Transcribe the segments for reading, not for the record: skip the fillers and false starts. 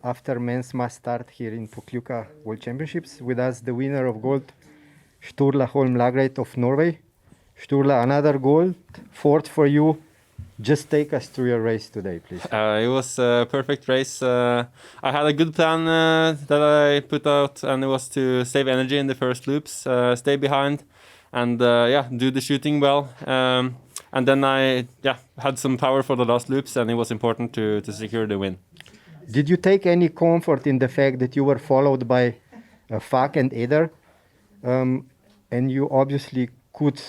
after men's mass start here in Pokljuka World Championships. With us, the winner of gold, Sturla Holm Laegreid of Norway. Sturla, another gold, fourth for you. Just take us through your race today, please. It was a perfect race. I had a good plan that I put out, and it was to save energy in the first loops, stay behind, and do the shooting well. And then I had some power for the last loops, and it was important to secure the win. Did you take any comfort in the fact that you were followed by Fak and Eder, and you obviously could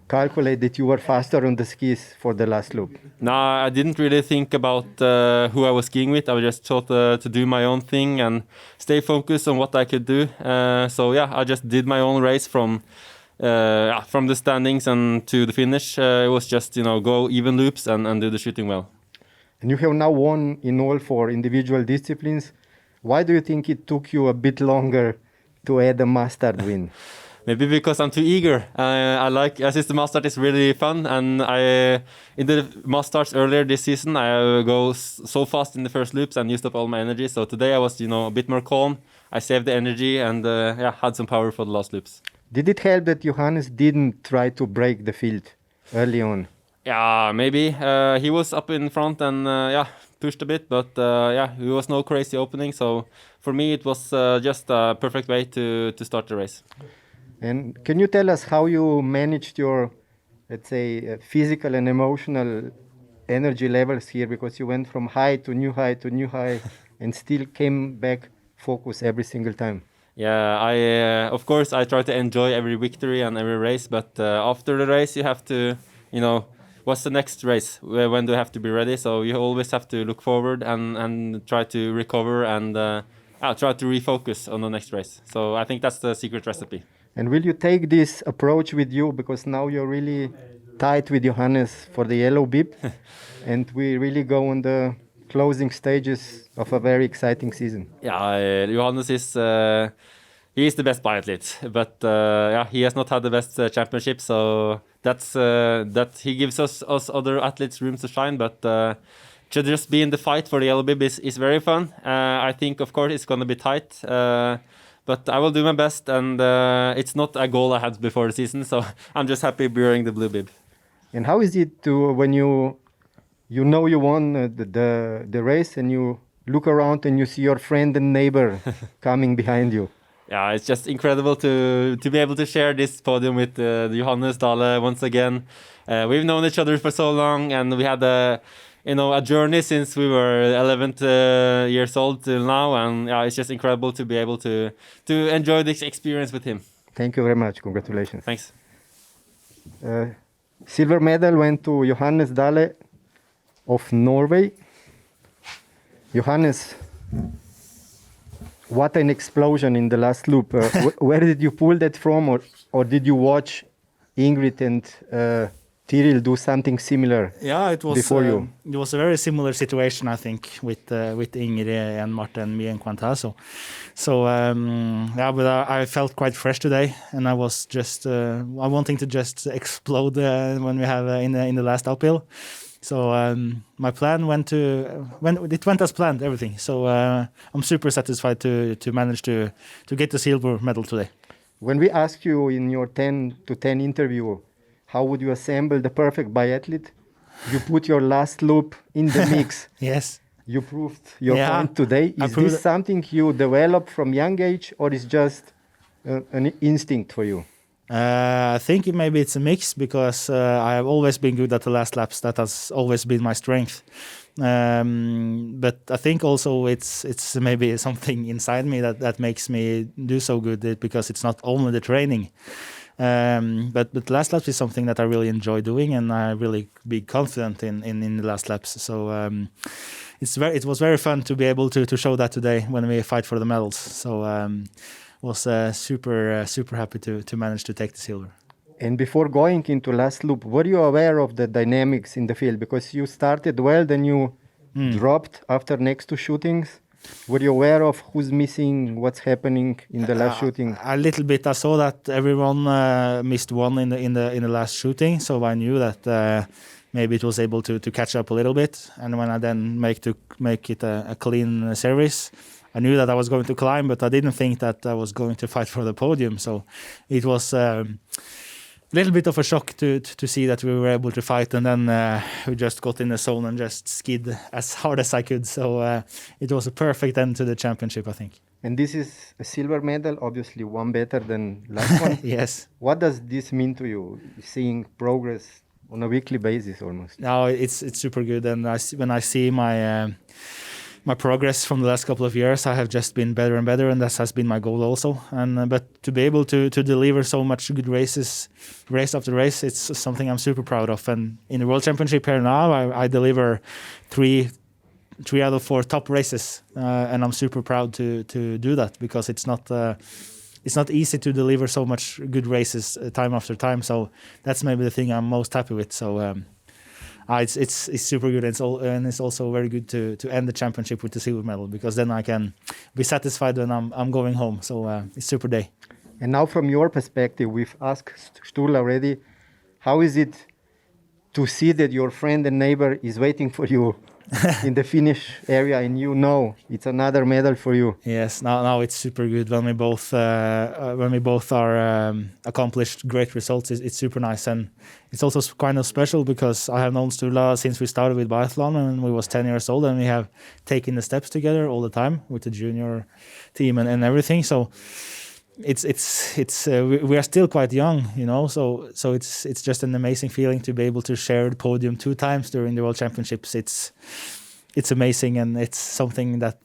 calculate that you were faster on the skis for the last loop? No, I didn't really think about who I was skiing with. I just thought to do my own thing and stay focused on what I could do. I just did my own race from the standings and to the finish. It was just go even loops and do the shooting well. And you have now won in all 4 individual disciplines. Why do you think it took you a bit longer to add a mustard win? Maybe because I'm too eager. Since the mass start is really fun, and in the mass starts earlier this season, I go so fast in the first loops and used up all my energy. So today I was, a bit more calm. I saved the energy and had some power for the last loops. Did it help that Johannes didn't try to break the field early on? Yeah, maybe. He was up in front and pushed a bit, but it was no crazy opening. So for me, it was just a perfect way to start the race. And can you tell us how you managed your, let's say, physical and emotional energy levels here? Because you went from high to new high to new high and still came back focused every single time. Yeah, of course, I try to enjoy every victory and every race, but after the race, you have to, what's the next race? When do you have to be ready? So you always have to look forward and try to recover and try to refocus on the next race. So I think that's the secret recipe. And will you take this approach with you? Because now you're really tight with Johannes for the yellow bib. And we really go on the closing stages of a very exciting season. Yeah, Johannes is he is the best biathlete, but he has not had the best championship. So that he gives us other athletes room to shine. But to just be in the fight for the yellow bib is very fun. I think, of course, it's going to be tight. But I will do my best, and it's not a goal I had before the season, so I'm just happy wearing the blue bib. And how is it to when you won the race and you look around and you see your friend and neighbor coming behind you? Yeah, it's just incredible to be able to share this podium with Johannes Dale once again. We've known each other for so long, and we had a journey since we were 11 years old till now, and it's just incredible to be able to enjoy this experience with him. Thank you very much. Congratulations. Thanks. Silver medal went to Johannes Dale of Norway. Johannes, what an explosion in the last loop. Where did you pull that from, or did you watch Ingrid and Tiril do something similar? Yeah, it was before you. It was a very similar situation, I think, with Ingrid and Martin, me and Quentin. But I felt quite fresh today, and I was just I wanting to just explode when we have in the last uphill. So my plan went as planned, everything. So I'm super satisfied to manage to get the silver medal today. When we asked you in your 10 to 10 interview, how would you assemble the perfect biathlete? You put your last loop in the mix. Yes. You proved your point today. Is this something you developed from young age, or is just an instinct for you? I think maybe it's a mix, because I have always been good at the last laps. That has always been my strength. But I think also it's maybe something inside me that makes me do so good, because it's not only the training. But last laps is something that I really enjoy doing, and I really be confident in the last laps. So it was very fun to be able to show that today when we fight for the medals. So was super happy to manage to take the silver. And before going into last loop, were you aware of the dynamics in the field? Because you started well, then you dropped after next two shootings. Were you aware of who's missing, what's happening in the last shooting? A little bit. I saw that everyone missed one in the last shooting, so I knew that maybe it was able to catch up a little bit. And when I then make it a clean series, I knew that I was going to climb, but I didn't think that I was going to fight for the podium. So it was a little bit of a shock to see that we were able to fight, and then we just got in the zone and just skied as hard as I could. So it was a perfect end to the championship, I think. And this is a silver medal, obviously one better than last one. Yes. What does this mean to you, seeing progress on a weekly basis almost? No, it's super good, and when I see my progress from the last couple of years, I have just been better and better, and that has been my goal also. And but to be able to deliver so much good races, race after race, it's something I'm super proud of. And in the World Championship here now, I deliver three out of 4 top races, and I'm super proud to do that, because it's not easy to deliver so much good races time after time. So that's maybe the thing I'm most happy with. So it's super good, and it's also very good to end the championship with the silver medal, because then I can be satisfied when I'm going home. So it's super day. And now from your perspective, we've asked Sturla already, how is it to see that your friend and neighbor is waiting for you in the finish area, and you know it's another medal for you? Yes, now it's super good when we both are accomplished great results. It's super nice, and it's also kind of special because I have known Sturla since we started with biathlon when we was 10 years old, and we have taken the steps together all the time with the junior team and everything. So we are still quite young, you know. So it's just an amazing feeling to be able to share the podium 2 times during the World Championships. It's amazing, and it's something that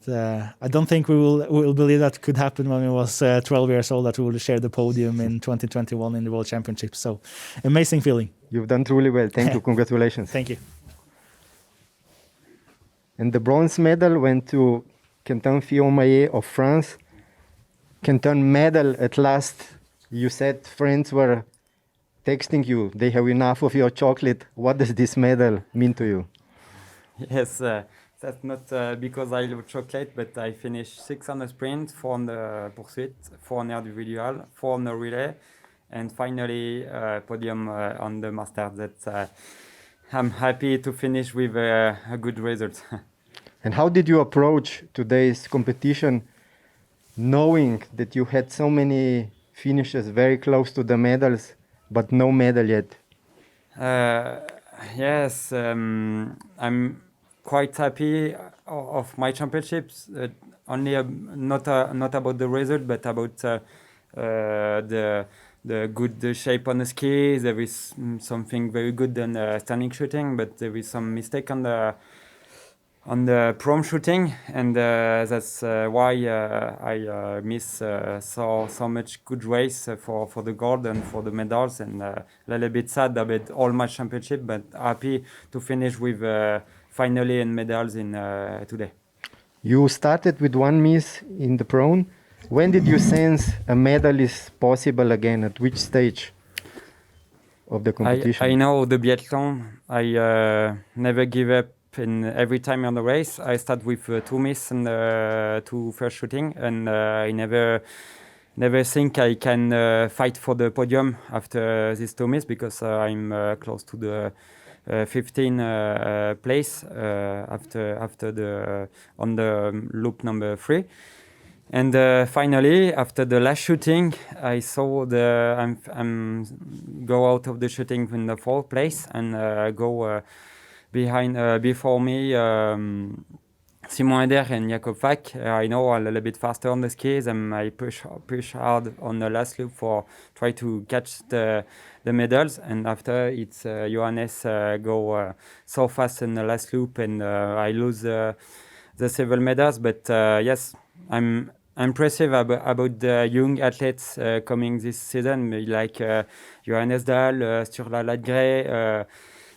I don't think we will believe that could happen when we was 12 years old, that we will share the podium in 2021 in the World Championships. So amazing feeling. You've done truly well. Thank you. Congratulations. Thank you. And the bronze medal went to Quentin Maillet of France. Quentin, medal at last. You said friends were texting you. They have enough of your chocolate. What does this medal mean to you? Yes, that's not because I love chocolate, but I finished 6 on the sprint, 4 on the poursuite, 4 on the individual, 4 on the relay, and finally podium on the master. That I'm happy to finish with a good result. And how did you approach today's competition, knowing that you had so many finishes very close to the medals, but no medal yet? Yes, I'm quite happy of my championships. Only not about the result, but about the good shape on the ski. There is something very good in standing shooting, but there is some mistake on the prom shooting, and that's why I miss so much good race for the gold and for the medals, and a little bit sad about all my championship, but happy to finish with finally and medals in today. You started with 1 miss in the prom. When did you sense a medal is possible again? At which stage of the competition? I know the biathlon. I never give up. In every time on the race, I start with 2 miss and 2 first shooting, and I never think I can fight for the podium after this 2 miss, because I'm close to the 15 place after the on the loop number 3. And finally, after the last shooting, I saw I'm go out of the shooting in the 4th place and go. Before me, Simon Eder and Jakob Fack. I know a little bit faster on the skis, and I push hard on the last loop for try to catch the medals. And after it's Johannes go so fast in the last loop, and I lose the several medals. But yes, I'm impressive about the young athletes coming this season, like Johannes Dale, Sturla Holm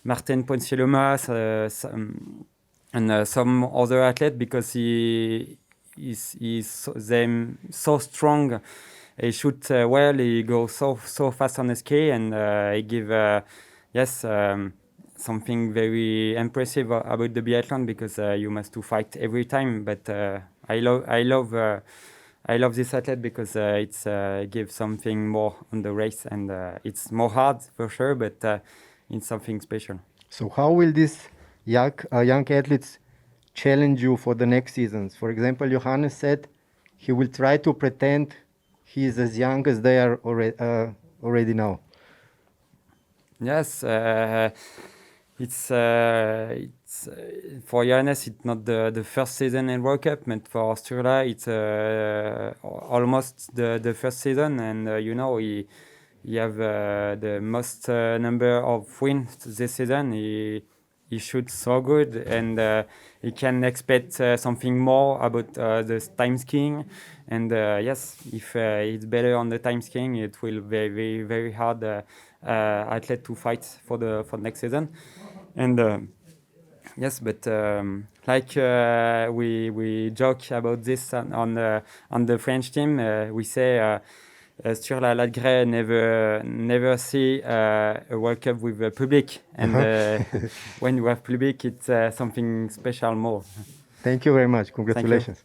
Martin Ponsilumas, and some other athletes, because he's so strong. He shoots well. He goes so fast on the ski, and he give something very impressive about the biathlon, because you must to fight every time. But I love this athlete because it's gives something more on the race, and it's more hard for sure, but it's something special. So how will these young athletes challenge you for the next seasons? For example, Johannes said he will try to pretend he's as young as they are already now. Yes, it's for Johannes. It's not the first season in World Cup, but for Sturla, it's almost the first season, and he have the most number of wins this season. He shoots so good, and he can expect something more about the time skiing. And yes, if it's better on the time skiing, it will be very very hard athlete to fight for next season. And yes, but we joke about this on the French team. We say. Sturla Holm never see a World Cup with a public, and when you have public, it's something special more. Thank you very much. Congratulations.